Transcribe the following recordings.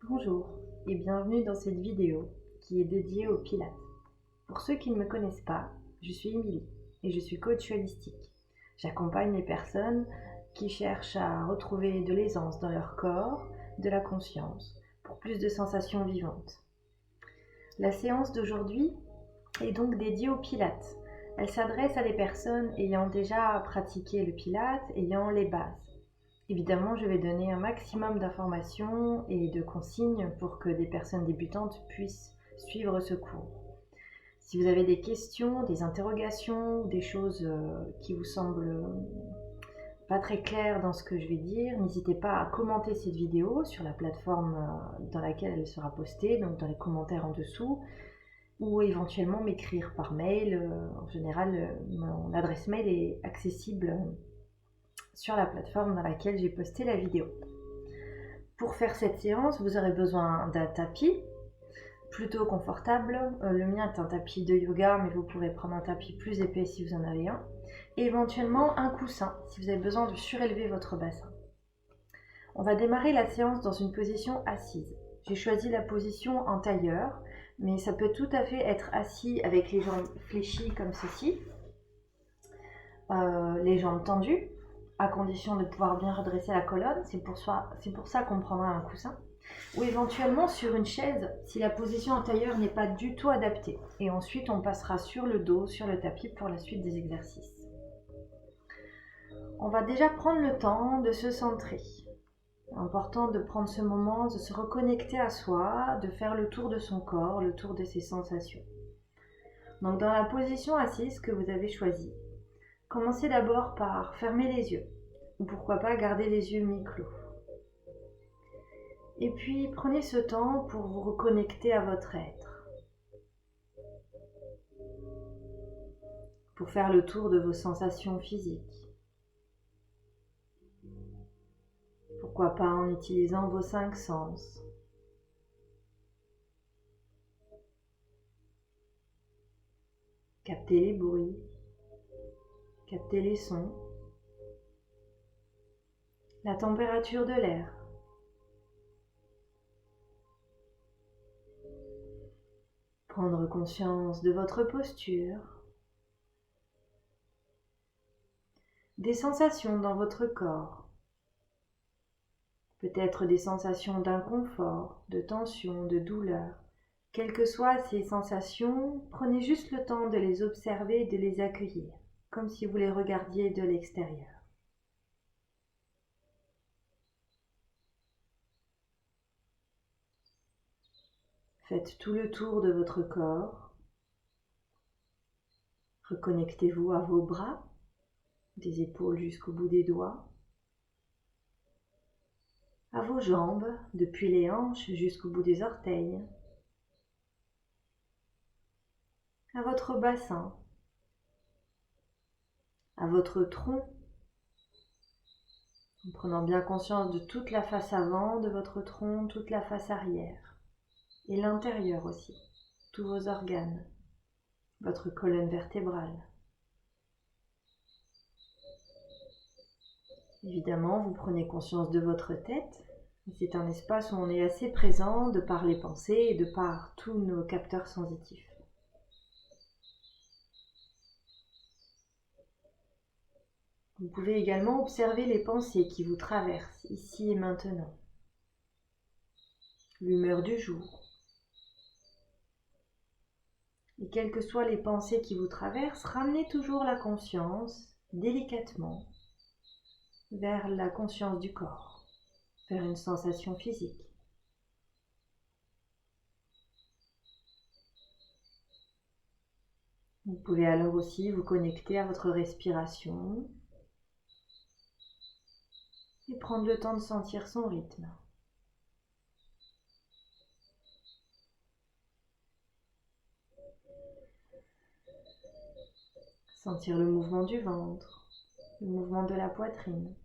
Bonjour et bienvenue dans cette vidéo qui est dédiée au Pilates. Pour ceux qui ne me connaissent pas, je suis Émilie et je suis coach holistique. J'accompagne les personnes qui cherchent à retrouver de l'aisance dans leur corps, de la conscience, pour plus de sensations vivantes. La séance d'aujourd'hui est donc dédiée au Pilates. Elle s'adresse à des personnes ayant déjà pratiqué le Pilates, ayant les bases. Évidemment, je vais donner un maximum d'informations et de consignes pour que des personnes débutantes puissent suivre ce cours. Si vous avez des questions, des interrogations, des choses qui vous semblent pas très claires dans ce que je vais dire, n'hésitez pas à commenter cette vidéo sur la plateforme dans laquelle elle sera postée, donc dans les commentaires en dessous, ou éventuellement m'écrire par mail. En général, mon adresse mail est accessible sur la plateforme dans laquelle j'ai posté la vidéo. Pour faire cette séance, vous aurez besoin d'un tapis plutôt confortable. Le mien est un tapis de yoga, mais vous pourrez prendre un tapis plus épais si vous en avez un. Et éventuellement un coussin si vous avez besoin de surélever votre bassin. On va démarrer la séance dans une position assise. J'ai choisi la position en tailleur, mais ça peut tout à fait être assis avec les jambes fléchies comme ceci, les jambes tendues, à condition de pouvoir bien redresser la colonne. C'est pour ça qu'on prendra un coussin. Ou éventuellement sur une chaise si la position en tailleur n'est pas du tout adaptée. Et ensuite on passera sur le dos, sur le tapis pour la suite des exercices. On va déjà prendre le temps de se centrer. Important de prendre ce moment, de se reconnecter à soi, de faire le tour de son corps, le tour de ses sensations. Donc dans la position assise que vous avez choisie, commencez d'abord par fermer les yeux, ou pourquoi pas garder les yeux mi-clos. Et puis prenez ce temps pour vous reconnecter à votre être, pour faire le tour de vos sensations physiques. Pourquoi pas en utilisant vos 5 sens. Captez les bruits, captez les sons, la température de l'air. Prendre conscience de votre posture, des sensations dans votre corps, peut-être des sensations d'inconfort, de tension, de douleur. Quelles que soient ces sensations, prenez juste le temps de les observer et de les accueillir, comme si vous les regardiez de l'extérieur. Faites tout le tour de votre corps. Reconnectez-vous à vos bras, des épaules jusqu'au bout des doigts, à vos jambes, depuis les hanches jusqu'au bout des orteils, à votre bassin, à votre tronc, en prenant bien conscience de toute la face avant de votre tronc, toute la face arrière, et l'intérieur aussi, tous vos organes, votre colonne vertébrale. Évidemment, vous prenez conscience de votre tête. C'est un espace où on est assez présent de par les pensées et de par tous nos capteurs sensitifs. Vous pouvez également observer les pensées qui vous traversent ici et maintenant. L'humeur du jour. Et quelles que soient les pensées qui vous traversent, ramenez toujours la conscience délicatement vers la conscience du corps, vers une sensation physique. Vous pouvez alors aussi vous connecter à votre respiration et prendre le temps de sentir son rythme. Sentir le mouvement du ventre, le mouvement de la poitrine.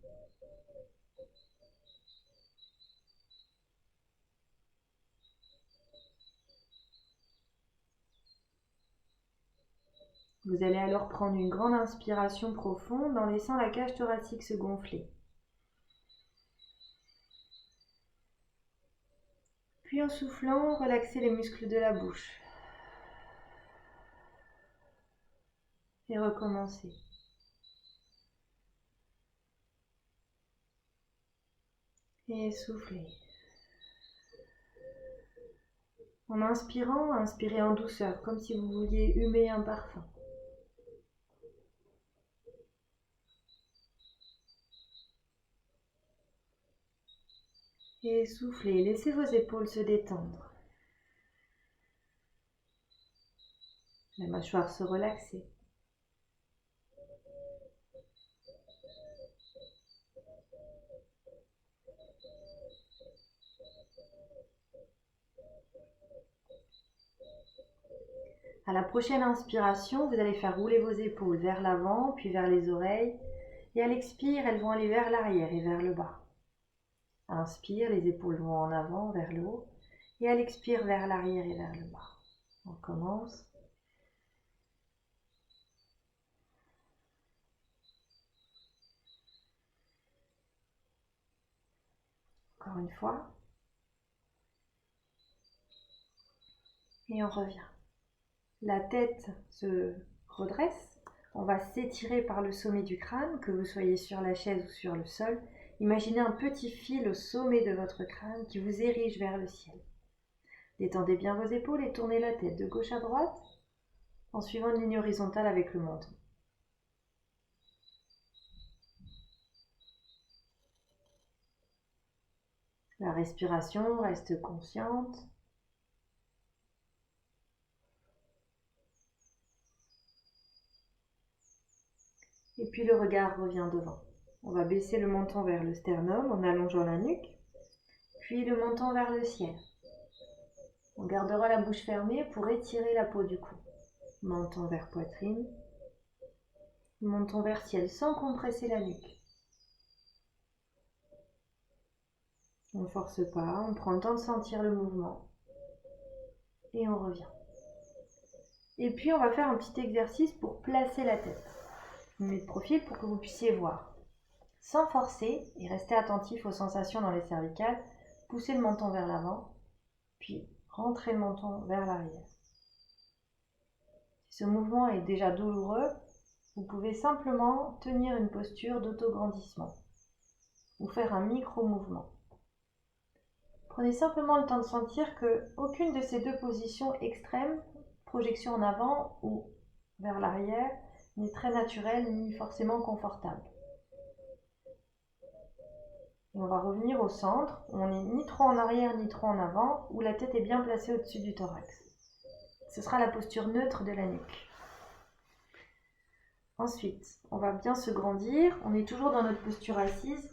Vous allez alors prendre une grande inspiration profonde en laissant la cage thoracique se gonfler. Puis en soufflant, relaxez les muscles de la bouche. Et recommencez. Et soufflez. En inspirant, inspirez en douceur, comme si vous vouliez humer un parfum. Et soufflez, laissez vos épaules se détendre. La mâchoire se relaxer. À la prochaine inspiration, vous allez faire rouler vos épaules vers l'avant, puis vers les oreilles. Et à l'expire, elles vont aller vers l'arrière et vers le bas. Inspire, les épaules vont en avant, vers le haut. Et à l'expire, vers l'arrière et vers le bas. On commence. Encore une fois. Et on revient. La tête se redresse. On va s'étirer par le sommet du crâne, que vous soyez sur la chaise ou sur le sol. Imaginez un petit fil au sommet de votre crâne qui vous érige vers le ciel. Détendez bien vos épaules et tournez la tête de gauche à droite en suivant une ligne horizontale avec le menton. La respiration reste consciente. Et puis le regard revient devant. On va baisser le menton vers le sternum en allongeant la nuque, puis le menton vers le ciel. On gardera la bouche fermée pour étirer la peau du cou. Menton vers poitrine, menton vers ciel sans compresser la nuque. On ne force pas, on prend le temps de sentir le mouvement et on revient. Et puis on va faire un petit exercice pour placer la tête. On met de profil pour que vous puissiez voir. Sans forcer et rester attentif aux sensations dans les cervicales, poussez le menton vers l'avant, puis rentrez le menton vers l'arrière. Si ce mouvement est déjà douloureux, vous pouvez simplement tenir une posture d'autograndissement ou faire un micro-mouvement. Prenez simplement le temps de sentir qu'aucune de ces deux positions extrêmes, projection en avant ou vers l'arrière, n'est très naturelle ni forcément confortable. Et on va revenir au centre, où on n'est ni trop en arrière ni trop en avant, où la tête est bien placée au-dessus du thorax. Ce sera la posture neutre de la nuque. Ensuite, on va bien se grandir, on est toujours dans notre posture assise.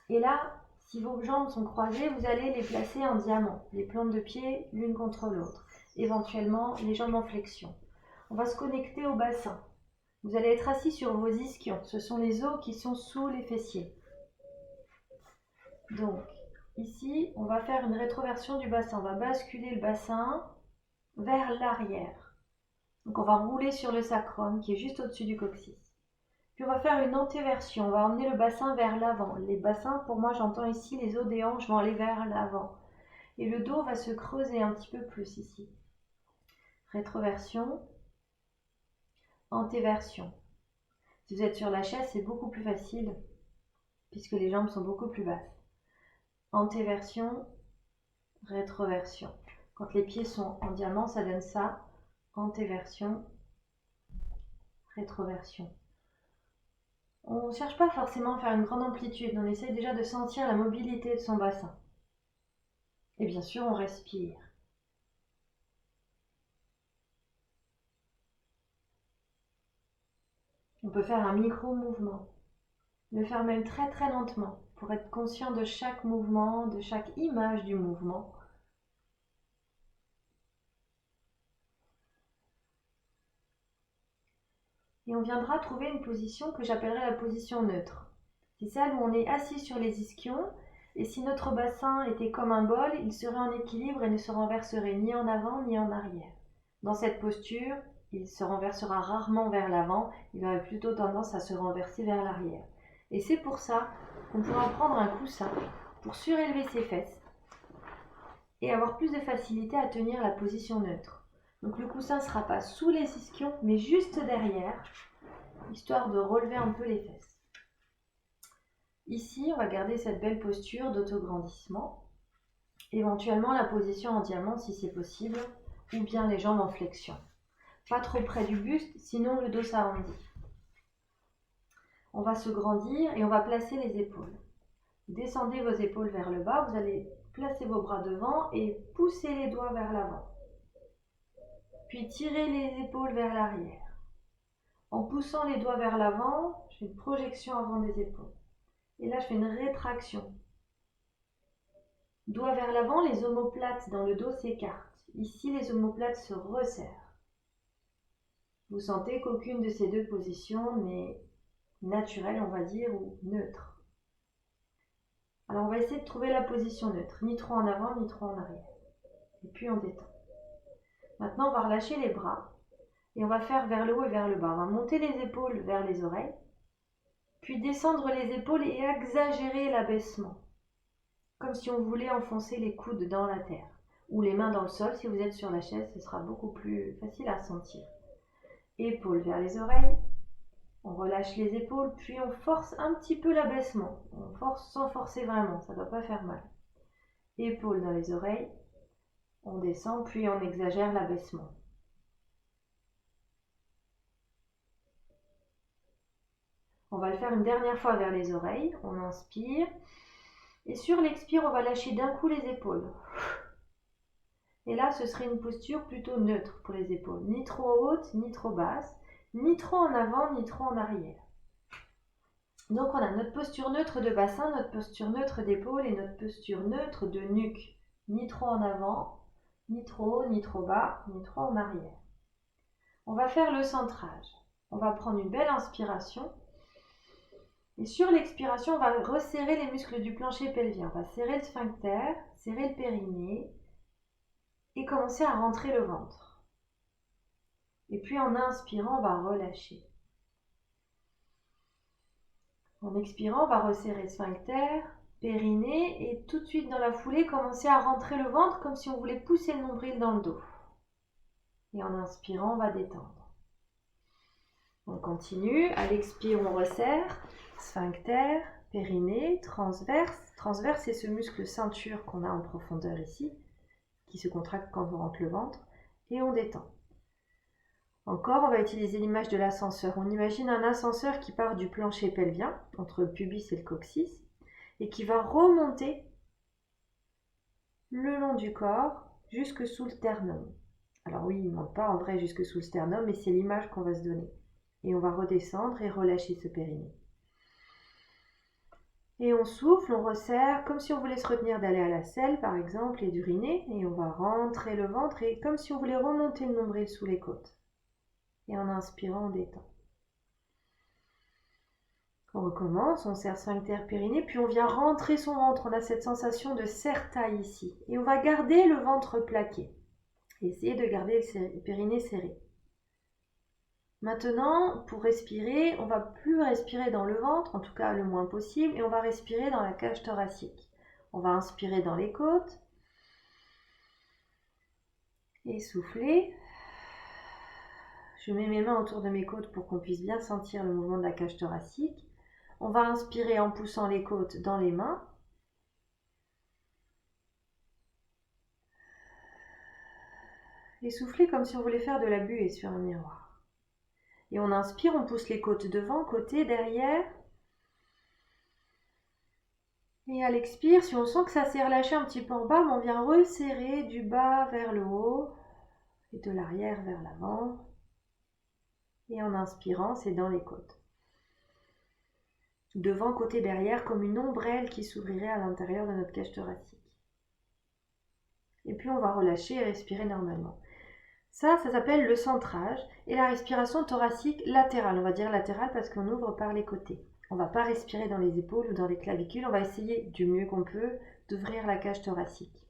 Et là, si vos jambes sont croisées, vous allez les placer en diamant, les plantes de pied l'une contre l'autre, éventuellement les jambes en flexion. On va se connecter au bassin. Vous allez être assis sur vos ischions, ce sont les os qui sont sous les fessiers. Donc, ici, on va faire une rétroversion du bassin, on va basculer le bassin vers l'arrière. Donc on va rouler sur le sacrum qui est juste au-dessus du coccyx. Puis on va faire une antéversion, on va emmener le bassin vers l'avant. Les bassins, pour moi j'entends ici, les os des hanches vont aller vers l'avant. Et le dos va se creuser un petit peu plus ici. Rétroversion, antéversion. Si vous êtes sur la chaise, c'est beaucoup plus facile puisque les jambes sont beaucoup plus basses. Antéversion, rétroversion. Quand les pieds sont en diamant, ça donne ça. Antéversion, rétroversion. On ne cherche pas forcément à faire une grande amplitude, on essaye déjà de sentir la mobilité de son bassin. Et bien sûr, on respire. On peut faire un micro-mouvement, le faire même très très lentement pour être conscient de chaque mouvement, de chaque image du mouvement. Et on viendra trouver une position que j'appellerai la position neutre. C'est celle où on est assis sur les ischions et si notre bassin était comme un bol, il serait en équilibre et ne se renverserait ni en avant ni en arrière. Dans cette posture, il se renversera rarement vers l'avant, il aurait plutôt tendance à se renverser vers l'arrière. Et c'est pour ça qu'on pourra prendre un coussin pour surélever ses fesses et avoir plus de facilité à tenir la position neutre. Donc le coussin ne sera pas sous les ischions, mais juste derrière, histoire de relever un peu les fesses. Ici, on va garder cette belle posture d'autograndissement. Éventuellement la position en diamant si c'est possible, ou bien les jambes en flexion. Pas trop près du buste, sinon le dos s'arrondit. On va se grandir et on va placer les épaules. Descendez vos épaules vers le bas, vous allez placer vos bras devant et pousser les doigts vers l'avant. Puis tirez les épaules vers l'arrière. En poussant les doigts vers l'avant, je fais une projection avant des épaules. Et là, je fais une rétraction. Doigts vers l'avant, les omoplates dans le dos s'écartent. Ici, les omoplates se resserrent. Vous sentez qu'aucune de ces deux positions n'est naturelle, on va dire, ou neutre. Alors, on va essayer de trouver la position neutre, ni trop en avant, ni trop en arrière. Et puis, on détend. Maintenant, on va relâcher les bras et on va faire vers le haut et vers le bas. On va monter les épaules vers les oreilles, puis descendre les épaules et exagérer l'abaissement, comme si on voulait enfoncer les coudes dans la terre ou les mains dans le sol. Si vous êtes sur la chaise, ce sera beaucoup plus facile à sentir. Épaules vers les oreilles, on relâche les épaules, puis on force un petit peu l'abaissement. On force sans forcer vraiment, ça ne doit pas faire mal. Épaules dans les oreilles, on descend, puis on exagère l'abaissement. On va le faire une dernière fois vers les oreilles. On inspire. Et sur l'expire, on va lâcher d'un coup les épaules. Et là, ce serait une posture plutôt neutre pour les épaules. Ni trop haute, ni trop basse. Ni trop en avant, ni trop en arrière. Donc on a notre posture neutre de bassin, notre posture neutre d'épaule et notre posture neutre de nuque. Ni trop en avant, ni trop haut, ni trop bas, ni trop en arrière. On va faire le centrage. On va prendre une belle inspiration. Et sur l'expiration, on va resserrer les muscles du plancher pelvien. On va serrer le sphincter, serrer le périnée et commencer à rentrer le ventre. Et puis en inspirant, on va relâcher. En expirant, on va resserrer le sphincter, périnée et tout de suite dans la foulée, commencer à rentrer le ventre comme si on voulait pousser le nombril dans le dos. Et en inspirant, on va détendre. On continue. À l'expire, on resserre. Sphincter, périnée, transverse. Transverse, c'est ce muscle ceinture qu'on a en profondeur ici, qui se contracte quand on rentre le ventre. Et on détend. Encore, on va utiliser l'image de l'ascenseur. On imagine un ascenseur qui part du plancher pelvien, entre le pubis et le coccyx, et qui va remonter le long du corps jusque sous le sternum. Alors oui, il ne monte pas en vrai jusque sous le sternum, mais c'est l'image qu'on va se donner. Et on va redescendre et relâcher ce périnée. Et on souffle, on resserre, comme si on voulait se retenir d'aller à la selle par exemple et d'uriner. Et on va rentrer le ventre et comme si on voulait remonter le nombril sous les côtes. Et en inspirant, on détend. On recommence, on serre sphincter périnée, puis on vient rentrer son ventre. On a cette sensation de serre-taille ici. Et on va garder le ventre plaqué. Essayez de garder le périnée serré. Maintenant, pour respirer, on ne va plus respirer dans le ventre, en tout cas le moins possible, et on va respirer dans la cage thoracique. On va inspirer dans les côtes. Et souffler. Je mets mes mains autour de mes côtes pour qu'on puisse bien sentir le mouvement de la cage thoracique. On va inspirer en poussant les côtes dans les mains. Et souffler comme si on voulait faire de la buée sur un miroir. Et on inspire, on pousse les côtes devant, côté, derrière. Et à l'expire, si on sent que ça s'est relâché un petit peu en bas, on vient resserrer du bas vers le haut et de l'arrière vers l'avant. Et en inspirant, c'est dans les côtes. Devant, côté, derrière, comme une ombrelle qui s'ouvrirait à l'intérieur de notre cage thoracique. Et puis on va relâcher et respirer normalement. Ça s'appelle le centrage et la respiration thoracique latérale. On va dire latérale parce qu'on ouvre par les côtés. On ne va pas respirer dans les épaules ou dans les clavicules. On va essayer du mieux qu'on peut d'ouvrir la cage thoracique.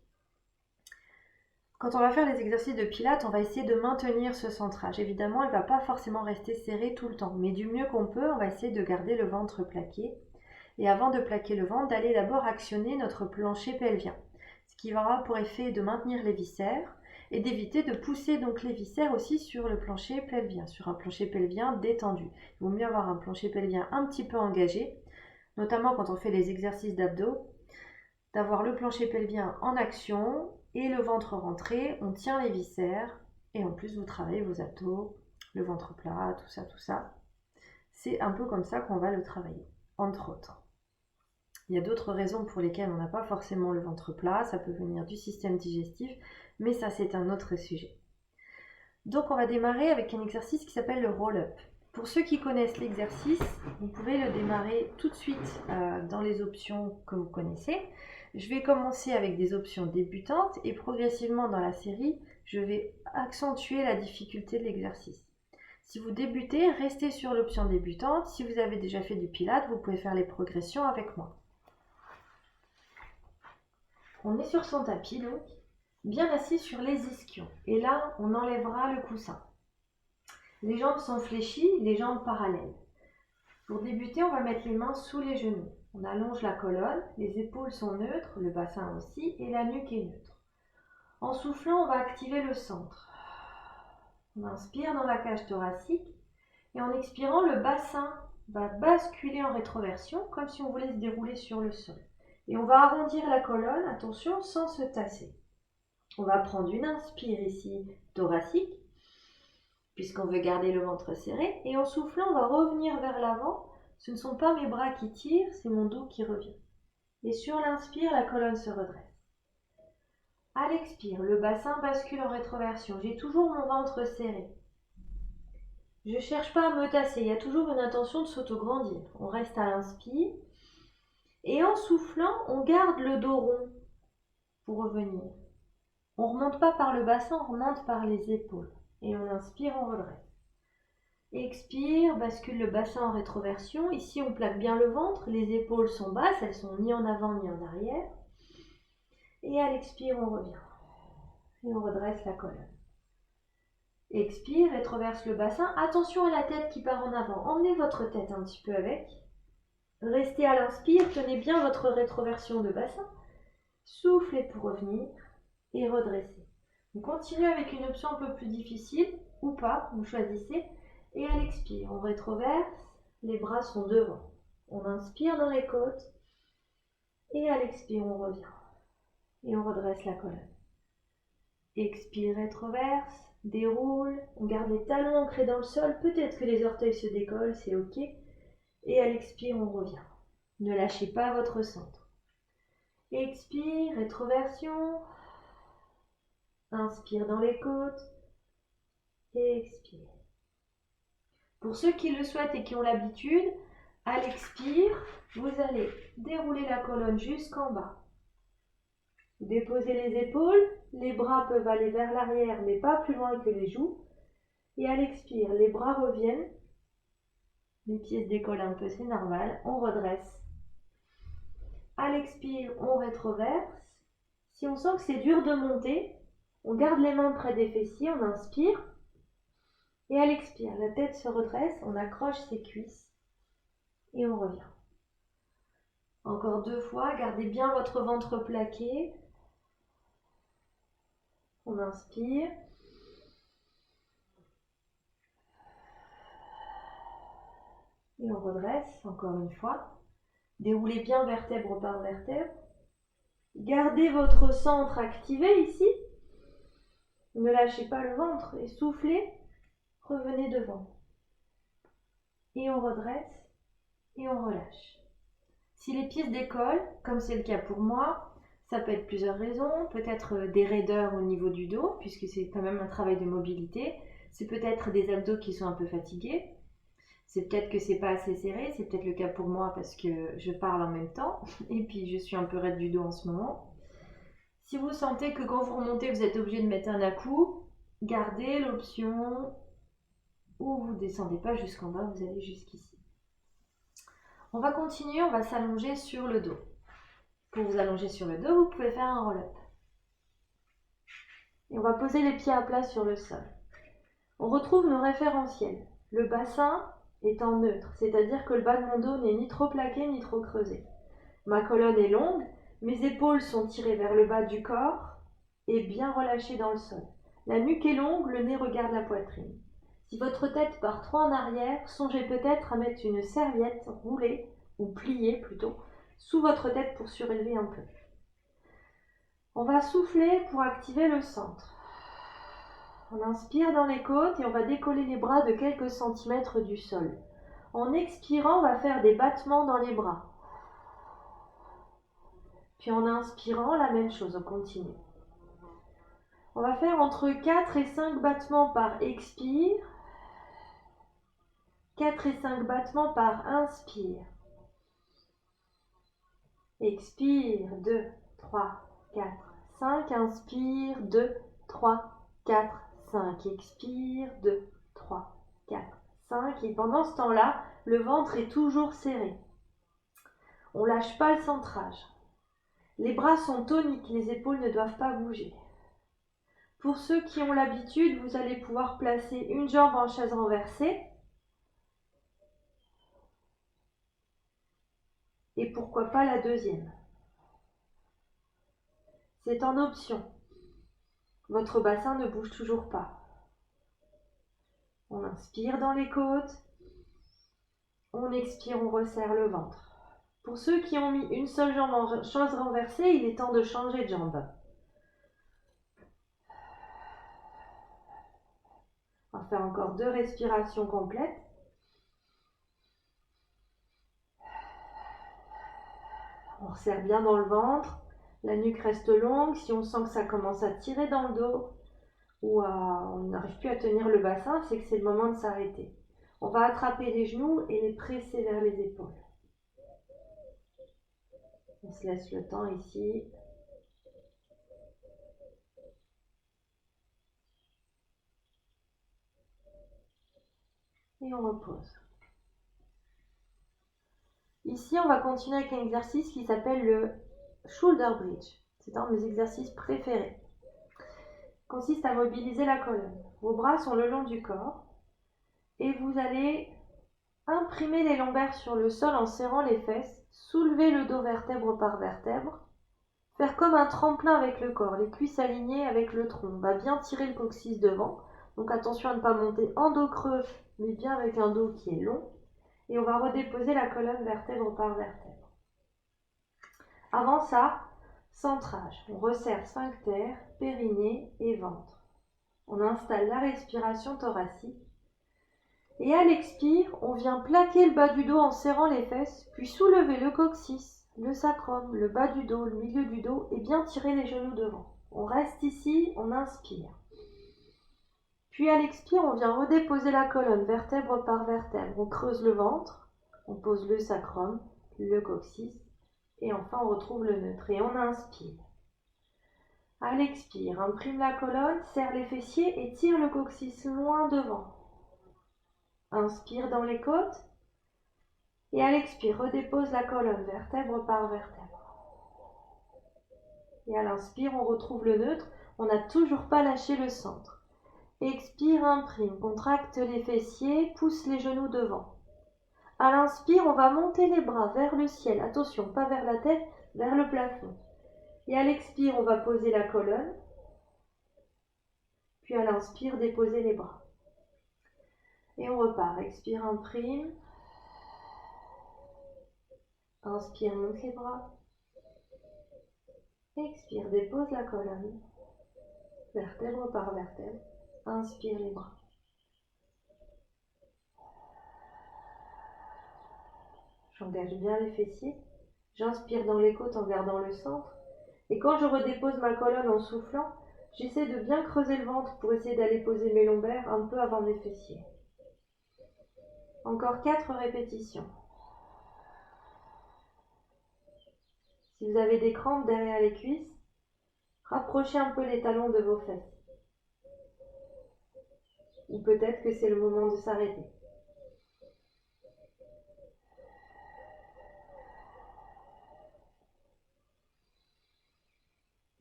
Quand on va faire les exercices de pilates, on va essayer de maintenir ce centrage. Évidemment, il ne va pas forcément rester serré tout le temps, mais du mieux qu'on peut, on va essayer de garder le ventre plaqué. Et avant de plaquer le ventre, d'aller d'abord actionner notre plancher pelvien. Ce qui aura pour effet de maintenir les viscères et d'éviter de pousser donc les viscères aussi sur le plancher pelvien, sur un plancher pelvien détendu. Il vaut mieux avoir un plancher pelvien un petit peu engagé, notamment quand on fait les exercices d'abdos, d'avoir le plancher pelvien en action et le ventre rentré, on tient les viscères et en plus vous travaillez vos abdos, le ventre plat, tout ça, tout ça. C'est un peu comme ça qu'on va le travailler, entre autres. Il y a d'autres raisons pour lesquelles on n'a pas forcément le ventre plat, ça peut venir du système digestif, mais ça c'est un autre sujet. Donc on va démarrer avec un exercice qui s'appelle le roll-up. Pour ceux qui connaissent l'exercice, vous pouvez le démarrer tout de suite dans les options que vous connaissez. Je vais commencer avec des options débutantes et progressivement dans la série, je vais accentuer la difficulté de l'exercice. Si vous débutez, restez sur l'option débutante. Si vous avez déjà fait du pilates, vous pouvez faire les progressions avec moi. On est sur son tapis donc, bien assis sur les ischions. Et là, on enlèvera le coussin. Les jambes sont fléchies, les jambes parallèles. Pour débuter, on va mettre les mains sous les genoux. On allonge la colonne, les épaules sont neutres, le bassin aussi, et la nuque est neutre. En soufflant, on va activer le centre. On inspire dans la cage thoracique et en expirant, le bassin va basculer en rétroversion comme si on voulait se dérouler sur le sol. Et on va arrondir la colonne, attention, sans se tasser. On va prendre une inspire ici thoracique, puisqu'on veut garder le ventre serré. Et en soufflant, on va revenir vers l'avant. Ce ne sont pas mes bras qui tirent, c'est mon dos qui revient. Et sur l'inspire, la colonne se redresse. À l'expire, le bassin bascule en rétroversion. J'ai toujours mon ventre serré. Je ne cherche pas à me tasser, il y a toujours une intention de s'autograndir. On reste à l'inspire. Et en soufflant, on garde le dos rond pour revenir. On ne remonte pas par le bassin, on remonte par les épaules. Et on inspire, on redresse. Expire, bascule le bassin en rétroversion. Ici, on plaque bien le ventre. Les épaules sont basses, elles sont ni en avant ni en arrière. Et à l'expire, on revient. Et on redresse la colonne. Expire, rétroverse le bassin. Attention à la tête qui part en avant. Emmenez votre tête un petit peu avec. Restez à l'inspire, tenez bien votre rétroversion de bassin. Soufflez pour revenir et redressez. On continue avec une option un peu plus difficile, ou pas, vous choisissez. Et à l'expire, on rétroverse, les bras sont devant. On inspire dans les côtes. Et à l'expire, on revient. Et on redresse la colonne. Expire, rétroverse, déroule. On garde les talons ancrés dans le sol. Peut-être que les orteils se décollent, c'est ok. Et à l'expire, on revient. Ne lâchez pas votre centre. Expire, rétroversion. Inspire dans les côtes. Et expire. Pour ceux qui le souhaitent et qui ont l'habitude, à l'expire, vous allez dérouler la colonne jusqu'en bas. Vous déposez les épaules, les bras peuvent aller vers l'arrière, mais pas plus loin que les joues. Et à l'expire, les bras reviennent. Les pieds se décollent un peu, c'est normal. On redresse. À l'expire, on rétroverse. Si on sent que c'est dur de monter, on garde les mains près des fessiers, on inspire. Et à l'expire, la tête se redresse, on accroche ses cuisses. Et on revient. Encore 2 fois, gardez bien votre ventre plaqué. On inspire. Et on redresse, encore une fois. Déroulez bien vertèbre par vertèbre. Gardez votre centre activé ici. Ne lâchez pas le ventre et soufflez. Revenez devant. Et on redresse et on relâche. Si les pieds se décollent, comme c'est le cas pour moi, ça peut être plusieurs raisons. Peut-être des raideurs au niveau du dos, puisque c'est quand même un travail de mobilité. C'est peut-être des abdos qui sont un peu fatigués. C'est peut-être que c'est pas assez serré. C'est peut-être le cas pour moi parce que je parle en même temps. Et puis je suis un peu raide du dos en ce moment. Si vous sentez que quand vous remontez, vous êtes obligé de mettre un à-coup, gardez l'option où vous ne descendez pas jusqu'en bas, vous allez jusqu'ici. On va continuer, on va s'allonger sur le dos. Pour vous allonger sur le dos, vous pouvez faire un roll-up. Et on va poser les pieds à plat sur le sol. On retrouve nos référentiels. Le bassin est en neutre, c'est-à-dire que le bas de mon dos n'est ni trop plaqué ni trop creusé. Ma colonne est longue, Mes épaules sont tirées vers le bas du corps et bien relâchées dans le sol. La nuque est longue, le nez regarde la poitrine. Si votre tête part trop en arrière, songez peut-être à mettre une serviette roulée, ou pliée plutôt, sous votre tête pour surélever un peu. On va souffler pour activer le centre. On inspire dans les côtes et on va décoller les bras de quelques centimètres du sol. En expirant, on va faire des battements dans les bras. Puis en inspirant, la même chose, on continue. On va faire entre 4 et 5 battements par expire, 4 et 5 battements par inspire. Expire, 2, 3, 4, 5. Inspire, 2, 3, 4, 5. Expire, 2, 3, 4, 5. Et pendant ce temps-là, le ventre est toujours serré. On ne lâche pas le centrage. Les bras sont toniques, les épaules ne doivent pas bouger. Pour ceux qui ont l'habitude, vous allez pouvoir placer une jambe en chaise renversée. Et pourquoi pas la deuxième. C'est en option. Votre bassin ne bouge toujours pas. On inspire dans les côtes. On expire, on resserre le ventre. Pour ceux qui ont mis une seule jambe en chaise renversée, il est temps de changer de jambe. On va faire encore 2 respirations complètes. On resserre bien dans le ventre. La nuque reste longue. Si on sent que ça commence à tirer dans le dos ou on n'arrive plus à tenir le bassin, c'est que c'est le moment de s'arrêter. On va attraper les genoux et les presser vers les épaules. On se laisse le temps ici. Et on repose. Ici, on va continuer avec un exercice qui s'appelle le shoulder bridge. C'est un de mes exercices préférés. Il consiste à mobiliser la colonne. Vos bras sont le long du corps et vous allez imprimer les lombaires sur le sol en serrant les fesses, soulever le dos vertèbre par vertèbre, faire comme un tremplin avec le corps, les cuisses alignées avec le tronc. On va bien tirer le coccyx devant, donc attention à ne pas monter en dos creux, mais bien avec un dos qui est long. Et on va redéposer la colonne vertèbre par vertèbre. Avant ça, centrage. On resserre sphincter, périnée et ventre. On installe la respiration thoracique. Et à l'expire, on vient plaquer le bas du dos en serrant les fesses, puis soulever le coccyx, le sacrum, le bas du dos, le milieu du dos et bien tirer les genoux devant. On reste ici, on inspire. Puis à l'expire, on vient redéposer la colonne vertèbre par vertèbre. On creuse le ventre, on pose le sacrum, le coccyx et enfin on retrouve le neutre et on inspire. À l'expire, imprime la colonne, serre les fessiers et tire le coccyx loin devant. Inspire dans les côtes et à l'expire, redépose la colonne vertèbre par vertèbre. Et à l'inspire, on retrouve le neutre, on n'a toujours pas lâché le centre. Expire, imprime, contracte les fessiers, pousse les genoux devant. À l'inspire, on va monter les bras vers le ciel, attention, pas vers la tête, vers le plafond. Et à l'expire, on va poser la colonne, puis à l'inspire, déposer les bras. Et on repart, expire, imprime. Inspire, monte les bras. Expire, dépose la colonne, vertèbre par vertèbre. Inspire les bras. J'engage bien les fessiers. J'inspire dans les côtes en gardant le centre. Et quand je redépose ma colonne en soufflant, j'essaie de bien creuser le ventre pour essayer d'aller poser mes lombaires un peu avant mes fessiers. Encore 4 répétitions. Si vous avez des crampes derrière les cuisses, rapprochez un peu les talons de vos fesses. Ou peut-être que c'est le moment de s'arrêter.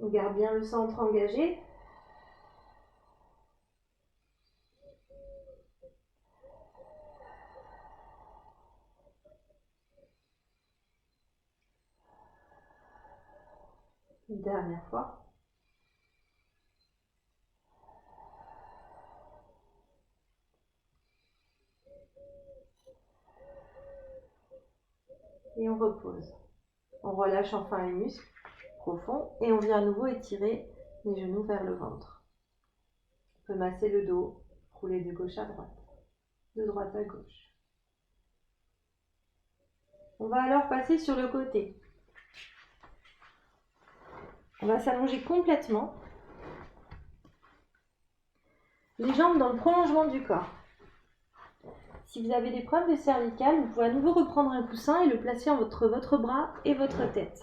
On garde bien le centre engagé. dernière fois. Et on repose. On relâche enfin les muscles profonds et on vient à nouveau étirer les genoux vers le ventre. On peut masser le dos, rouler de gauche à droite, de droite à gauche. On va alors passer sur le côté. On va s'allonger complètement. Les jambes dans le prolongement du corps. Si vous avez des problèmes de cervicales, vous pouvez à nouveau reprendre un coussin et le placer entre votre bras et votre tête.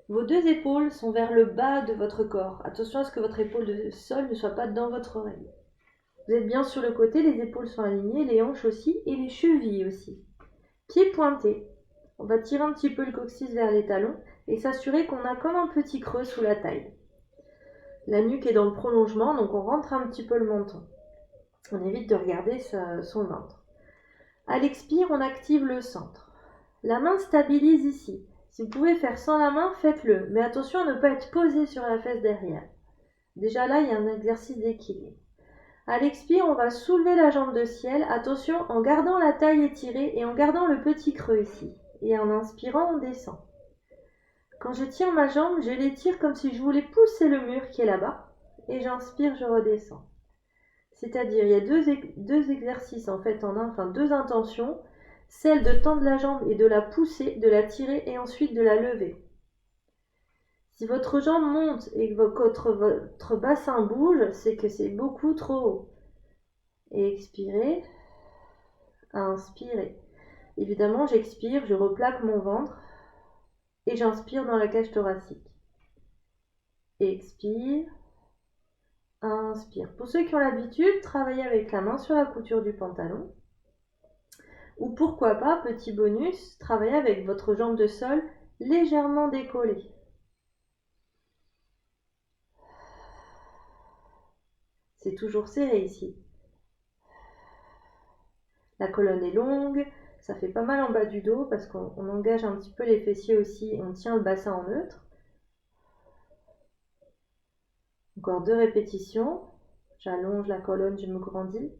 Vos deux épaules sont vers le bas de votre corps. Attention à ce que votre épaule de sol ne soit pas dans votre oreille. Vous êtes bien sur le côté, les épaules sont alignées, les hanches aussi et les chevilles aussi. Pieds pointés. On va tirer un petit peu le coccyx vers les talons et s'assurer qu'on a comme un petit creux sous la taille. La nuque est dans le prolongement, donc on rentre un petit peu le menton. On évite de regarder son ventre. À l'expire, on active le centre. La main stabilise ici. Si vous pouvez faire sans la main, faites-le. Mais attention à ne pas être posé sur la fesse derrière. Déjà là, il y a un exercice d'équilibre. À l'expire, on va soulever la jambe de ciel. Attention, en gardant la taille étirée et en gardant le petit creux ici. Et en inspirant, on descend. Quand je tire ma jambe, je l'étire comme si je voulais pousser le mur qui est là-bas. Et j'inspire, je redescends. C'est-à-dire, il y a deux exercices en fait en un, enfin deux intentions. Celle de tendre la jambe et de la pousser, de la tirer et ensuite de la lever. Si votre jambe monte et que votre bassin bouge, c'est que c'est beaucoup trop haut. Et expirez, inspirez. Évidemment, j'expire, je replaque mon ventre et j'inspire dans la cage thoracique. Expire, inspire. Pour ceux qui ont l'habitude, travaillez avec la main sur la couture du pantalon. Ou pourquoi pas, petit bonus, travaillez avec votre jambe de sol légèrement décollée. C'est toujours serré ici. La colonne est longue, ça fait pas mal en bas du dos parce qu'on engage un petit peu les fessiers aussi, on tient le bassin en neutre. Encore 2 répétitions. J'allonge la colonne, je me grandis.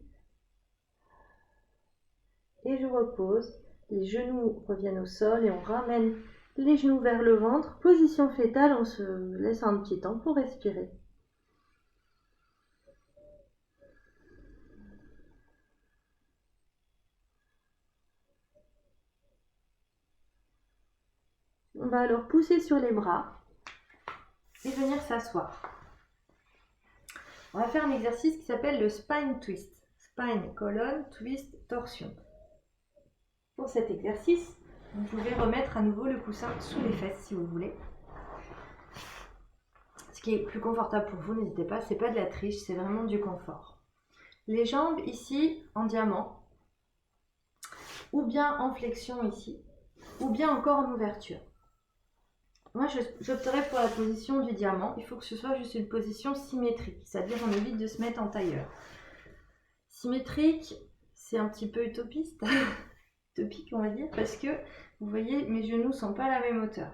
Et je repose. Les genoux reviennent au sol et on ramène les genoux vers le ventre. Position fétale, on se laisse un petit temps pour respirer. On va alors pousser sur les bras et venir s'asseoir. On va faire un exercice qui s'appelle le spine twist. Spine, colonne, twist, torsion. Pour cet exercice, vous pouvez remettre à nouveau le coussin sous les fesses si vous voulez. Ce qui est plus confortable pour vous, n'hésitez pas, c'est pas de la triche, c'est vraiment du confort. Les jambes ici en diamant, ou bien en flexion ici, ou bien encore en ouverture. Moi, j'opterais pour la position du diamant. Il faut que ce soit juste une position symétrique, c'est-à-dire on évite de se mettre en tailleur. Symétrique, c'est un petit peu utopiste, utopique on va dire, parce que vous voyez, mes genoux ne sont pas à la même hauteur.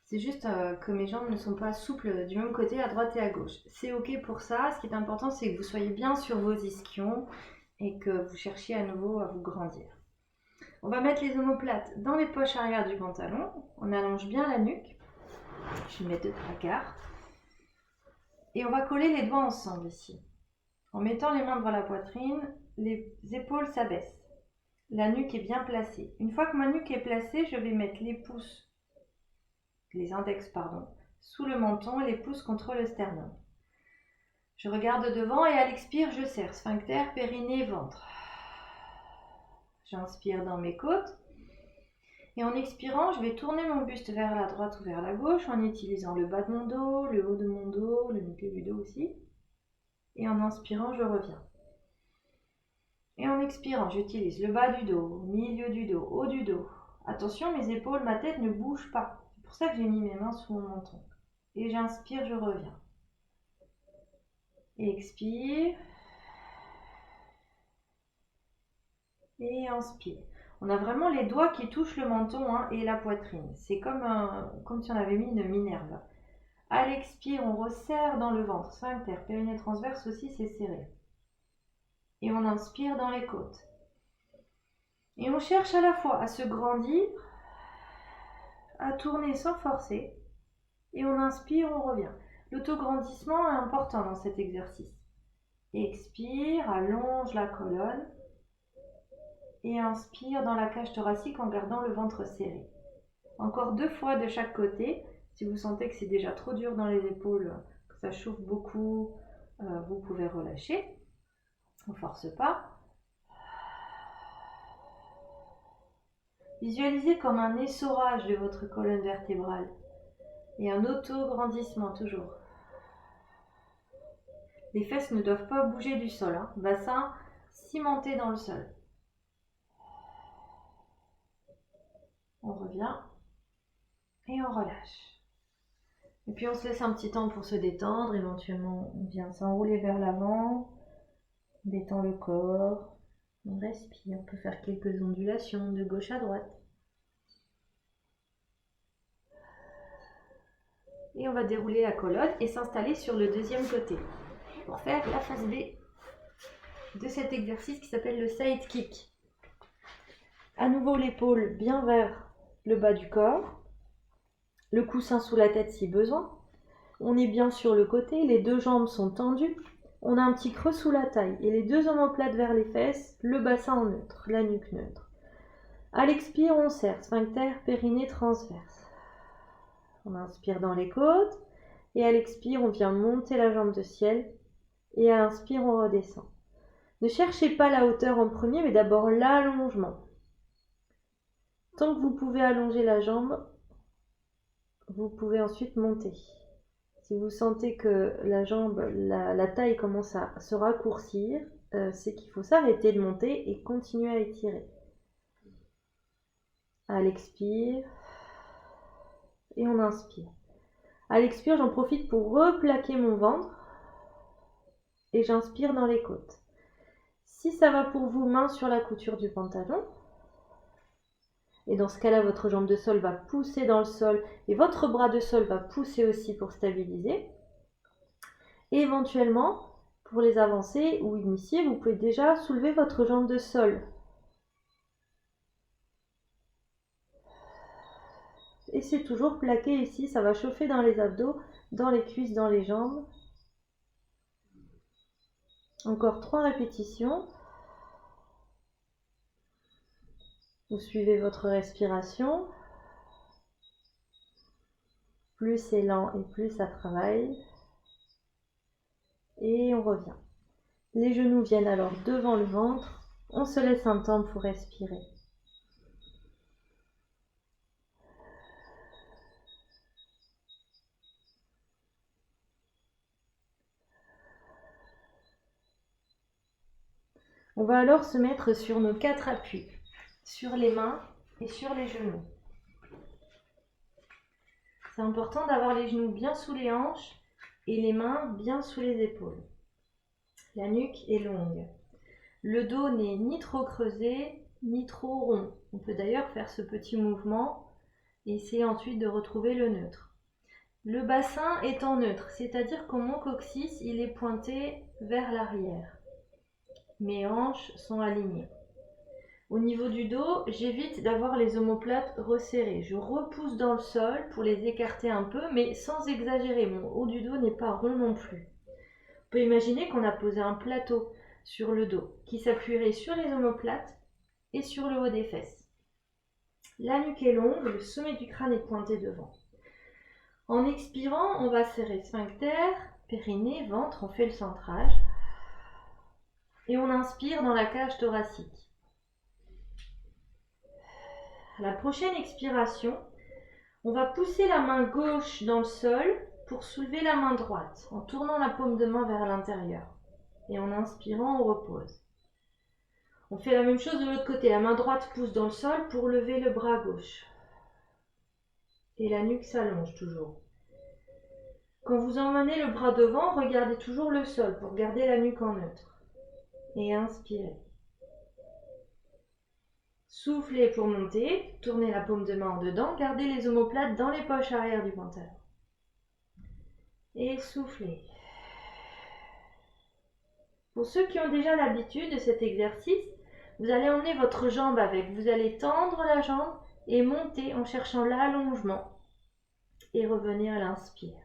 C'est juste que mes jambes ne sont pas souples du même côté à droite et à gauche. C'est ok pour ça. Ce qui est important, c'est que vous soyez bien sur vos ischions et que vous cherchiez à nouveau à vous grandir. On va mettre les omoplates dans les poches arrière du pantalon. On allonge bien la nuque. Je vais mettre 2 placards. Et on va coller les doigts ensemble ici. En mettant les mains devant la poitrine, les épaules s'abaissent. La nuque est bien placée. Une fois que ma nuque est placée, je vais mettre les index, sous le menton et les pouces contre le sternum. Je regarde devant et à l'expire, je serre sphincter, périnée, ventre. J'inspire dans mes côtes. Et en expirant, je vais tourner mon buste vers la droite ou vers la gauche en utilisant le bas de mon dos, le haut de mon dos, le milieu du dos aussi. Et en inspirant, je reviens. Et en expirant, j'utilise le bas du dos, milieu du dos, haut du dos. Attention, mes épaules, ma tête ne bougent pas. C'est pour ça que j'ai mis mes mains sous mon menton. Et j'inspire, je reviens. Expire. Et inspire. On a vraiment les doigts qui touchent le menton et la poitrine. C'est comme si on avait mis une minerve. À l'expire, on resserre dans le ventre. Sphincter, périnée transverse aussi, c'est serré. Et on inspire dans les côtes. Et on cherche à la fois à se grandir, à tourner sans forcer. Et on inspire, on revient. L'autograndissement est important dans cet exercice. Expire, allonge la colonne. Et inspire dans la cage thoracique en gardant le ventre serré. Encore 2 fois de chaque côté. Si vous sentez que c'est déjà trop dur dans les épaules, que ça chauffe beaucoup, vous pouvez relâcher. On ne force pas. Visualisez comme un essorage de votre colonne vertébrale et un auto-grandissement toujours. Les fesses ne doivent pas bouger du sol, hein. Bassin cimenté dans le sol. On revient et on relâche. Et puis on se laisse un petit temps pour se détendre. Éventuellement, on vient s'enrouler vers l'avant, on détend le corps, on respire, on peut faire quelques ondulations de gauche à droite. Et on va dérouler la colonne et s'installer sur le deuxième côté pour faire la phase B de cet exercice qui s'appelle le side kick. À nouveau l'épaule bien vers le bas du corps, le coussin sous la tête si besoin. On est bien sur le côté, les 2 jambes sont tendues. On a un petit creux sous la taille et les 2 omoplates vers les fesses, le bassin en neutre, la nuque neutre. À l'expire, on serre, sphincter, périnée transverse. On inspire dans les côtes et à l'expire, on vient monter la jambe de ciel et à l'inspire, on redescend. Ne cherchez pas la hauteur en premier, mais d'abord l'allongement. Tant que vous pouvez allonger la jambe, vous pouvez ensuite monter. Si vous sentez que la jambe, la taille commence à se raccourcir, c'est qu'il faut s'arrêter de monter et continuer à étirer. À l'expire et on inspire. À l'expire, j'en profite pour replaquer mon ventre et j'inspire dans les côtes. Si ça va pour vous, main sur la couture du pantalon. Et dans ce cas-là, votre jambe de sol va pousser dans le sol et votre bras de sol va pousser aussi pour stabiliser. Et éventuellement, pour les avancés ou initiés, vous pouvez déjà soulever votre jambe de sol. Et c'est toujours plaqué ici, ça va chauffer dans les abdos, dans les cuisses, dans les jambes. Encore 3 répétitions. Vous suivez votre respiration. Plus c'est lent et plus ça travaille. Et on revient. Les genoux viennent alors devant le ventre. On se laisse un temps pour respirer. On va alors se mettre sur nos 4 appuis, sur les mains et sur les genoux. C'est important d'avoir les genoux bien sous les hanches et les mains bien sous les épaules. La nuque est longue. Le dos n'est ni trop creusé, ni trop rond. On peut d'ailleurs faire ce petit mouvement et essayer ensuite de retrouver le neutre. Le bassin est en neutre, c'est-à-dire que mon coccyx, il est pointé vers l'arrière. Mes hanches sont alignées. Au niveau du dos, j'évite d'avoir les omoplates resserrées. Je repousse dans le sol pour les écarter un peu, mais sans exagérer. Mon haut du dos n'est pas rond non plus. On peut imaginer qu'on a posé un plateau sur le dos qui s'appuierait sur les omoplates et sur le haut des fesses. La nuque est longue, le sommet du crâne est pointé devant. En expirant, on va serrer sphincter, périnée, ventre, on fait le centrage. Et on inspire dans la cage thoracique. À la prochaine expiration, on va pousser la main gauche dans le sol pour soulever la main droite en tournant la paume de main vers l'intérieur. Et en inspirant, on repose. On fait la même chose de l'autre côté. La main droite pousse dans le sol pour lever le bras gauche. Et la nuque s'allonge toujours. Quand vous emmenez le bras devant, regardez toujours le sol pour garder la nuque en neutre. Et inspirez. Soufflez pour monter, tournez la paume de main en dedans, gardez les omoplates dans les poches arrière du pantalon. Et soufflez. Pour ceux qui ont déjà l'habitude de cet exercice, vous allez emmener votre jambe avec. Vous allez tendre la jambe et monter en cherchant l'allongement. Et revenez à l'inspire.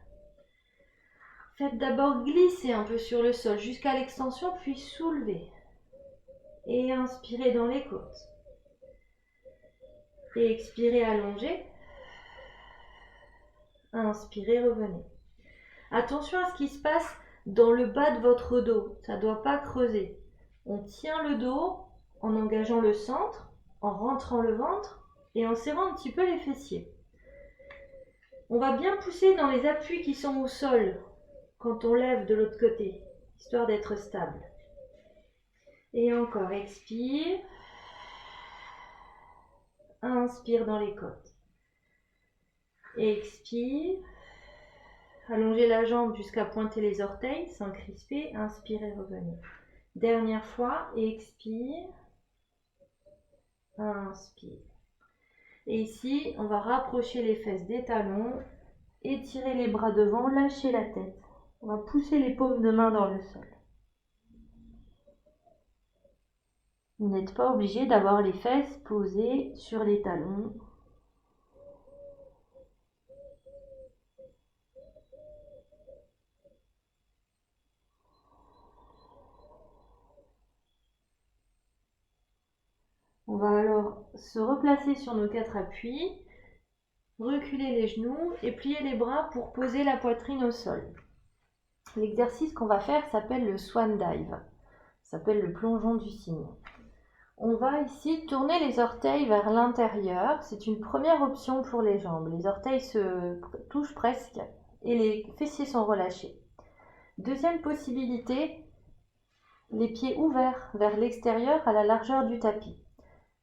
Faites d'abord glisser un peu sur le sol jusqu'à l'extension, puis soulevez. Et inspirez dans les côtes. Et expirez, allongez. Inspirez, revenez. Attention à ce qui se passe dans le bas de votre dos. Ça ne doit pas creuser. On tient le dos en engageant le centre, en rentrant le ventre et en serrant un petit peu les fessiers. On va bien pousser dans les appuis qui sont au sol quand on lève de l'autre côté, histoire d'être stable. Et encore, expire. Inspire dans les côtes. Expire. Allongez la jambe jusqu'à pointer les orteils sans crisper. Inspirez, revenez. Dernière fois, expire. Inspire. Et ici, on va rapprocher les fesses des talons, étirer les bras devant, lâcher la tête. On va pousser les paumes de main dans le sol. Vous n'êtes pas obligé d'avoir les fesses posées sur les talons. On va alors se replacer sur nos 4 appuis, reculer les genoux et plier les bras pour poser la poitrine au sol. L'exercice qu'on va faire s'appelle le Swan Dive, s'appelle le plongeon du cygne. On va ici tourner les orteils vers l'intérieur, c'est une première option pour les jambes. Les orteils se touchent presque et les fessiers sont relâchés. Deuxième possibilité, les pieds ouverts vers l'extérieur à la largeur du tapis.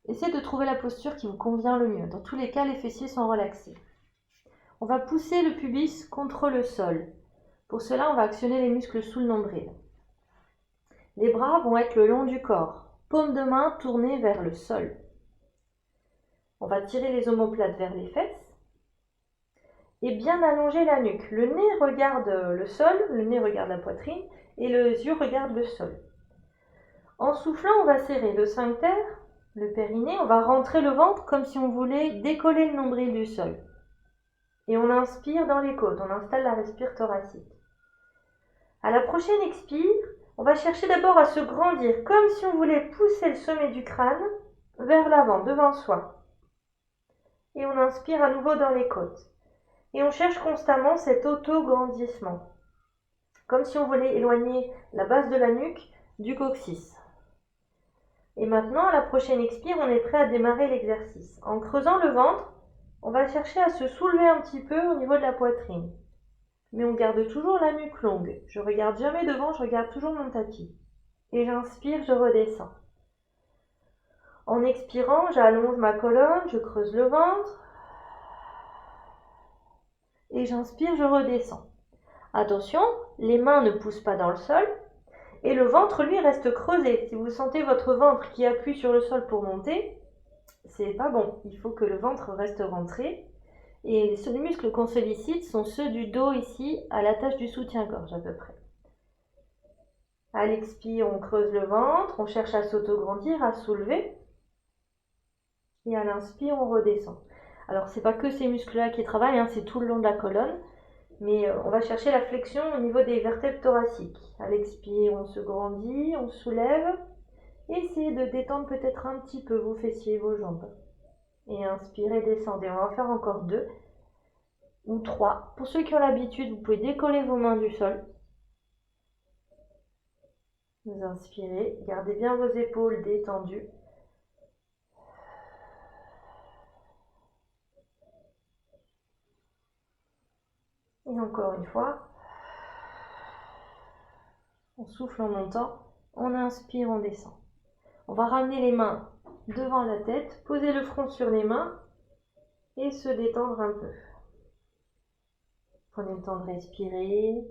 Essayez de trouver la posture qui vous convient le mieux. Dans tous les cas, les fessiers sont relaxés. On va pousser le pubis contre le sol. Pour cela, on va actionner les muscles sous le nombril. Les bras vont être le long du corps. Paume de main tournée vers le sol. On va tirer les omoplates vers les fesses et bien allonger la nuque. Le nez regarde le sol, le nez regarde la poitrine et les yeux regardent le sol. En soufflant, on va serrer le sphincter, le périnée, on va rentrer le ventre comme si on voulait décoller le nombril du sol. Et on inspire dans les côtes, on installe la respire thoracique. À la prochaine expire, on va chercher d'abord à se grandir, comme si on voulait pousser le sommet du crâne vers l'avant, devant soi. Et on inspire à nouveau dans les côtes. Et on cherche constamment cet auto-grandissement, comme si on voulait éloigner la base de la nuque du coccyx. Et maintenant, à la prochaine expire, on est prêt à démarrer l'exercice. En creusant le ventre, on va chercher à se soulever un petit peu au niveau de la poitrine. Mais on garde toujours la nuque longue. Je ne regarde jamais devant, je regarde toujours mon tapis. Et j'inspire, je redescends. En expirant, j'allonge ma colonne, je creuse le ventre. Et j'inspire, je redescends. Attention, les mains ne poussent pas dans le sol. Et le ventre, lui, reste creusé. Si vous sentez votre ventre qui appuie sur le sol pour monter, c'est pas bon. Il faut que le ventre reste rentré. Et les muscles qu'on sollicite sont ceux du dos ici, à l'attache du soutien-gorge à peu près. À l'expire, on creuse le ventre, on cherche à s'auto-grandir, à soulever. Et à l'inspire, on redescend. Alors, c'est pas que ces muscles-là qui travaillent, c'est tout le long de la colonne. Mais on va chercher la flexion au niveau des vertèbres thoraciques. À l'expire, on se grandit, on soulève. Et essayez de détendre peut-être un petit peu vos fessiers, vos jambes. Et inspirez, descendez. On va en faire encore 2 ou 3. Pour ceux qui ont l'habitude, vous pouvez décoller vos mains du sol. Vous inspirez, gardez bien vos épaules détendues. Et encore une fois, on souffle en montant, on inspire, on descend. On va ramener les mains devant la tête, poser le front sur les mains et se détendre un peu. Prenez le temps de respirer.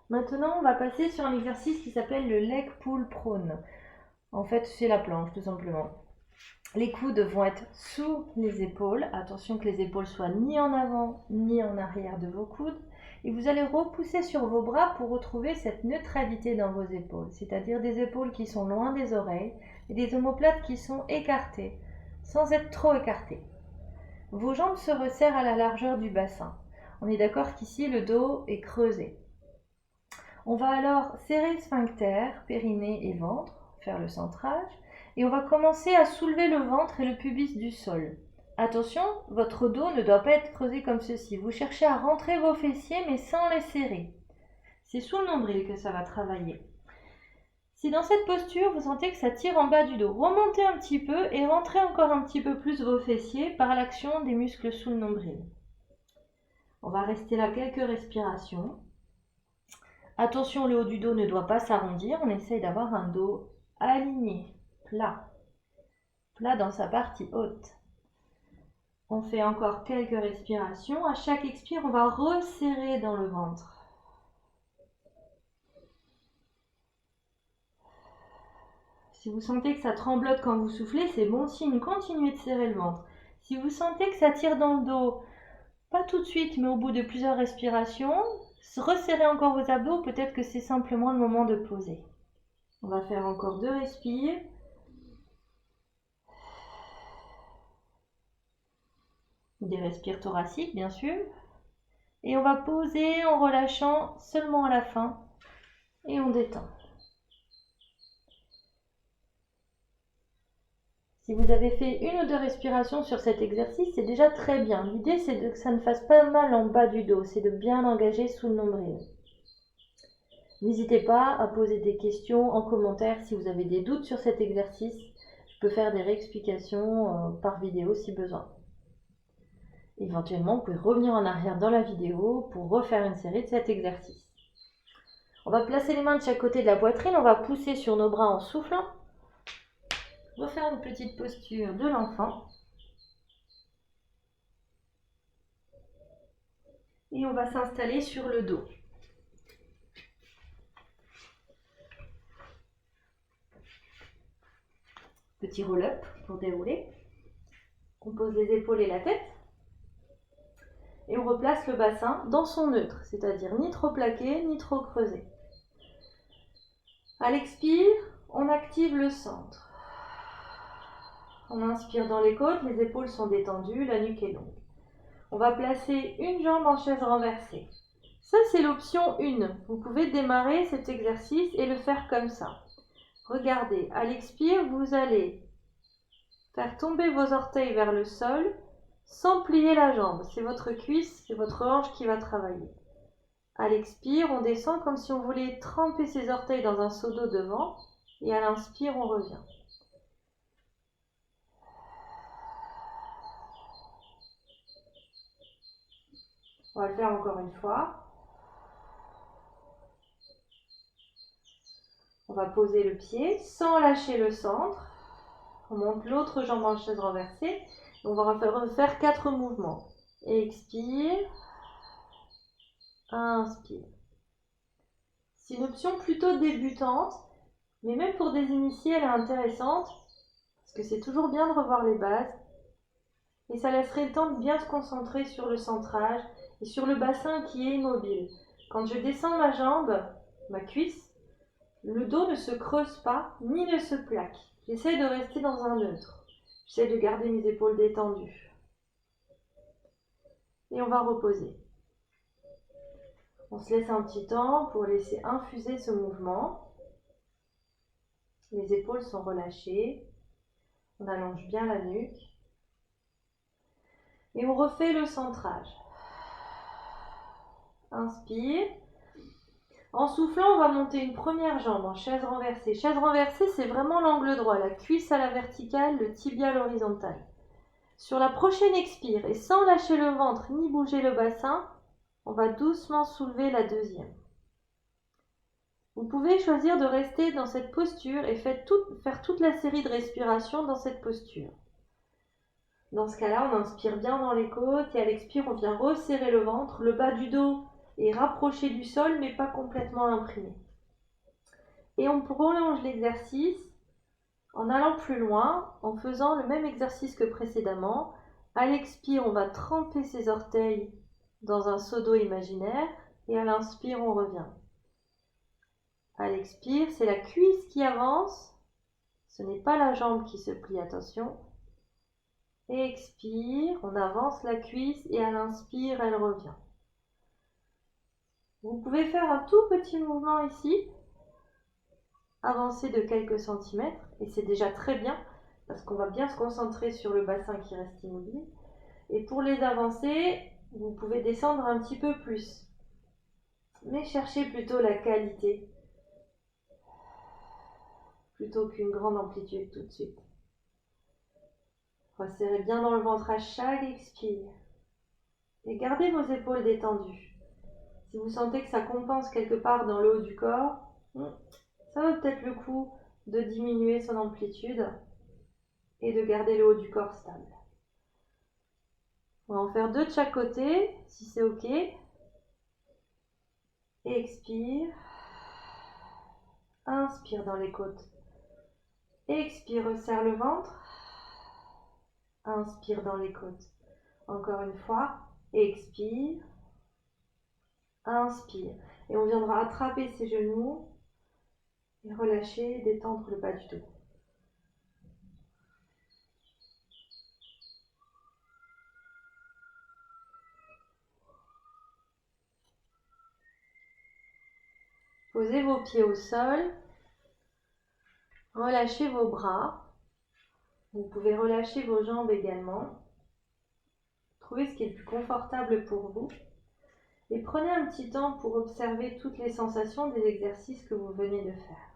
Maintenant, on va passer sur un exercice qui s'appelle le leg pull prone. En fait, c'est la planche, tout simplement. Les coudes vont être sous les épaules. Attention que les épaules soient ni en avant ni en arrière de vos coudes. Et vous allez repousser sur vos bras pour retrouver cette neutralité dans vos épaules, c'est-à-dire des épaules qui sont loin des oreilles et des omoplates qui sont écartées, sans être trop écartées. Vos jambes se resserrent à la largeur du bassin. On est d'accord qu'ici, le dos est creusé. On va alors serrer sphincter, périnée et ventre, faire le centrage, et on va commencer à soulever le ventre et le pubis du sol. Attention, votre dos ne doit pas être creusé comme ceci. Vous cherchez à rentrer vos fessiers mais sans les serrer. C'est sous le nombril que ça va travailler. Si dans cette posture, vous sentez que ça tire en bas du dos, remontez un petit peu et rentrez encore un petit peu plus vos fessiers par l'action des muscles sous le nombril. On va rester là quelques respirations. Attention, le haut du dos ne doit pas s'arrondir. On essaye d'avoir un dos aligné, plat dans sa partie haute. On fait encore quelques respirations. À chaque expire, on va resserrer dans le ventre. Si vous sentez que ça tremblote quand vous soufflez, c'est bon signe. Continuez de serrer le ventre. Si vous sentez que ça tire dans le dos, pas tout de suite, mais au bout de plusieurs respirations, resserrez encore vos abdos. Peut-être que c'est simplement le moment de poser. On va faire encore 2 respires. Des respires thoraciques, bien sûr. Et on va poser en relâchant seulement à la fin. Et on détend. Si vous avez fait 1 ou 2 respirations sur cet exercice, c'est déjà très bien. L'idée, c'est que ça ne fasse pas mal en bas du dos. C'est de bien engager sous le nombril. N'hésitez pas à poser des questions en commentaire si vous avez des doutes sur cet exercice. Je peux faire des réexplications par vidéo si besoin. Éventuellement, vous pouvez revenir en arrière dans la vidéo pour refaire une série de cet exercice. On va placer les mains de chaque côté de la poitrine, on va pousser sur nos bras en soufflant. Refaire une petite posture de l'enfant. Et on va s'installer sur le dos. Petit roll-up pour dérouler. On pose les épaules et la tête. Et on replace le bassin dans son neutre, c'est-à-dire ni trop plaqué, ni trop creusé. À l'expire, on active le centre. On inspire dans les côtes, les épaules sont détendues, la nuque est longue. On va placer une jambe en chaise renversée. Ça, c'est l'option 1. Vous pouvez démarrer cet exercice et le faire comme ça. Regardez, à l'expire, vous allez faire tomber vos orteils vers le sol sans plier la jambe. C'est votre cuisse, c'est votre hanche qui va travailler. À l'expire, on descend comme si on voulait tremper ses orteils dans un seau d'eau devant. Et à l'inspire, on revient. On va le faire encore une fois. On va poser le pied sans lâcher le centre. On monte l'autre jambe en chaise renversée. On va refaire 4 mouvements. Expire. Inspire. C'est une option plutôt débutante, mais même pour des initiés, elle est intéressante parce que c'est toujours bien de revoir les bases et ça laisserait le temps de bien se concentrer sur le centrage et sur le bassin qui est immobile. Quand je descends ma jambe, ma cuisse, le dos ne se creuse pas ni ne se plaque. J'essaie de rester dans un neutre. J'essaie de garder mes épaules détendues. Et on va reposer. On se laisse un petit temps pour laisser infuser ce mouvement. Les épaules sont relâchées. On allonge bien la nuque. Et on refait le centrage. Inspire. En soufflant, on va monter une première jambe en chaise renversée. Chaise renversée, c'est vraiment l'angle droit, la cuisse à la verticale, le tibia à l'horizontale. Sur la prochaine expire, et sans lâcher le ventre ni bouger le bassin, on va doucement soulever la deuxième. Vous pouvez choisir de rester dans cette posture et faire toute la série de respirations dans cette posture. Dans ce cas-là, on inspire bien dans les côtes et à l'expire, on vient resserrer le ventre. Le bas du dos et rapproché du sol, mais pas complètement imprimé. Et on prolonge l'exercice en allant plus loin, en faisant le même exercice que précédemment. À l'expire, on va tremper ses orteils dans un seau d'eau imaginaire et à l'inspire, on revient. À l'expire, c'est la cuisse qui avance, ce n'est pas la jambe qui se plie, attention. Et expire, on avance la cuisse et à l'inspire, elle revient. Vous pouvez faire un tout petit mouvement ici, avancer de quelques centimètres, et c'est déjà très bien, parce qu'on va bien se concentrer sur le bassin qui reste immobile. Et pour les avancer, vous pouvez descendre un petit peu plus, mais cherchez plutôt la qualité, plutôt qu'une grande amplitude tout de suite. Resserrez bien dans le ventre à chaque expire, et gardez vos épaules détendues. Si vous sentez que ça compense quelque part dans le haut du corps, ça vaut peut-être le coup de diminuer son amplitude et de garder le haut du corps stable. On va en faire 2 de chaque côté, si c'est ok. Expire. Inspire dans les côtes. Expire, resserre le ventre. Inspire dans les côtes. Encore une fois. Expire. Inspire. Et on viendra attraper ses genoux et relâcher, détendre le bas du dos. Posez vos pieds au sol. Relâchez vos bras. Vous pouvez relâcher vos jambes également. Trouvez ce qui est le plus confortable pour vous. Et prenez un petit temps pour observer toutes les sensations des exercices que vous venez de faire.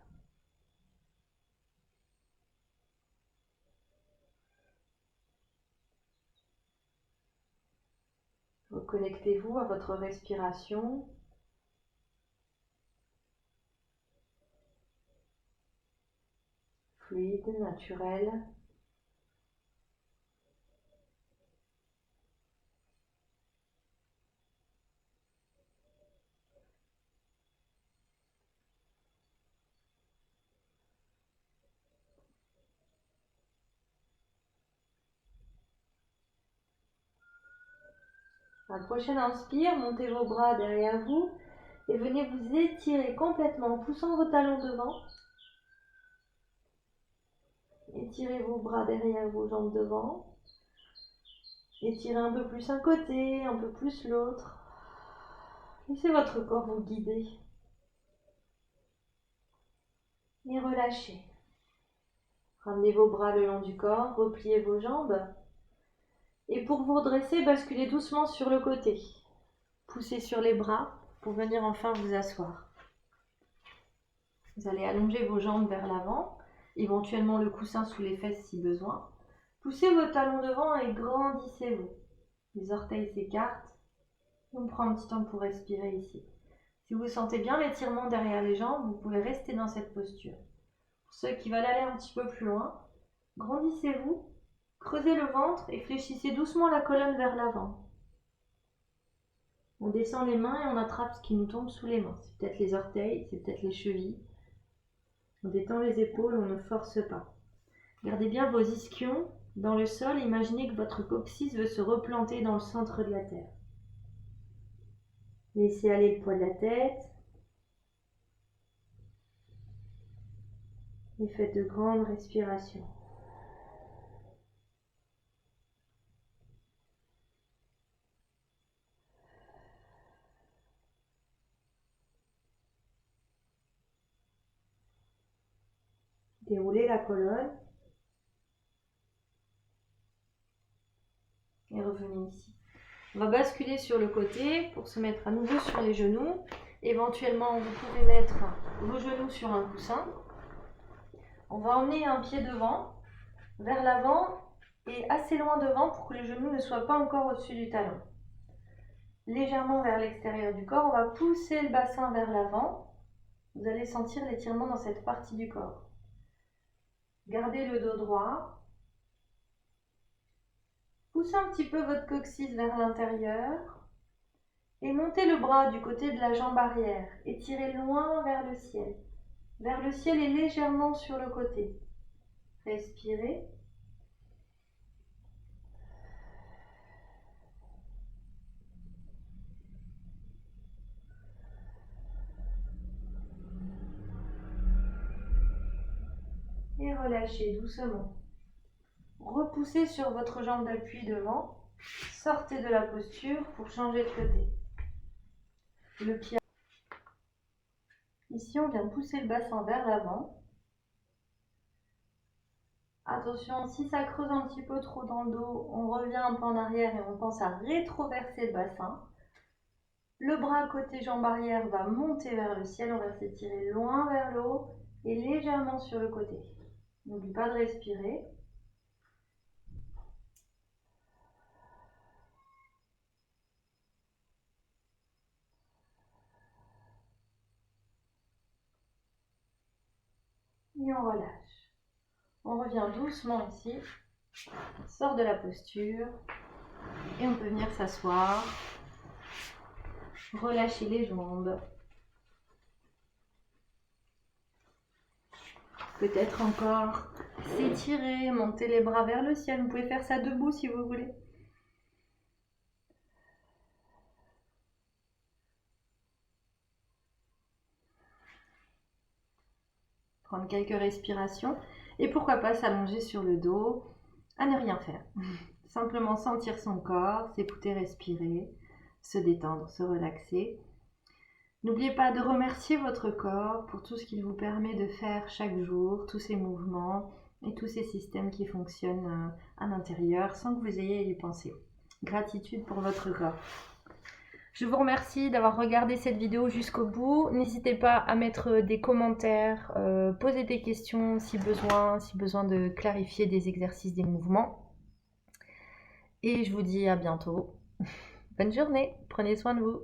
Reconnectez-vous à votre respiration. Fluide, naturelle. À la prochaine inspire, montez vos bras derrière vous et venez vous étirer complètement en poussant vos talons devant. Étirez vos bras derrière vos jambes devant. Étirez un peu plus un côté, un peu plus l'autre. Laissez votre corps vous guider. Et relâchez. Ramenez vos bras le long du corps, repliez vos jambes. Et pour vous redresser, basculez doucement sur le côté. Poussez sur les bras pour venir enfin vous asseoir. Vous allez allonger vos jambes vers l'avant, éventuellement le coussin sous les fesses si besoin. Poussez vos talons devant et grandissez-vous. Les orteils s'écartent. On prend un petit temps pour respirer ici. Si vous sentez bien l'étirement derrière les jambes, vous pouvez rester dans cette posture. Pour ceux qui veulent aller un petit peu plus loin, grandissez-vous, creusez le ventre et fléchissez doucement la colonne vers l'avant. On descend les mains et on attrape ce qui nous tombe sous les mains. C'est peut-être les orteils, c'est peut-être les chevilles. On détend les épaules, on ne force pas. Gardez bien vos ischions dans le sol. Imaginez que votre coccyx veut se replanter dans le centre de la terre. Laissez aller le poids de la tête. Et faites de grandes respirations. Déroulez la colonne. Et revenez ici. On va basculer sur le côté pour se mettre à nouveau sur les genoux. Éventuellement, vous pouvez mettre vos genoux sur un coussin. On va emmener un pied devant, vers l'avant et assez loin devant pour que le genou ne soit pas encore au-dessus du talon. Légèrement vers l'extérieur du corps, on va pousser le bassin vers l'avant. Vous allez sentir l'étirement dans cette partie du corps. Gardez le dos droit. Poussez un petit peu votre coccyx vers l'intérieur Et montez le bras du côté de la jambe arrière et tirez loin vers le ciel. Vers le ciel et légèrement sur le côté. Respirez. Et relâchez doucement. Repoussez sur votre jambe d'appui devant. Sortez de la posture pour changer de côté. Le pied. Ici, on vient pousser le bassin vers l'avant. Attention, si ça creuse un petit peu trop dans le dos, on revient un peu en arrière et on pense à rétroverser le bassin. Le bras côté jambe arrière va monter vers le ciel, on va s'étirer loin vers le haut et légèrement sur le côté. N'oublie pas de respirer. Et on relâche. On revient doucement ici, on sort de la posture et on peut venir s'asseoir. Relâchez les jambes. Peut-être encore s'étirer, monter les bras vers le ciel. Vous pouvez faire ça debout si vous voulez. Prendre quelques respirations et pourquoi pas s'allonger sur le dos à ne rien faire. Simplement sentir son corps, s'écouter respirer, se détendre, se relaxer. N'oubliez pas de remercier votre corps pour tout ce qu'il vous permet de faire chaque jour, tous ces mouvements et tous ces systèmes qui fonctionnent à l'intérieur sans que vous ayez à y penser. Gratitude pour votre corps. Je vous remercie d'avoir regardé cette vidéo jusqu'au bout. N'hésitez pas à mettre des commentaires, poser des questions si besoin de clarifier des exercices, des mouvements. Et je vous dis à bientôt. Bonne journée, prenez soin de vous.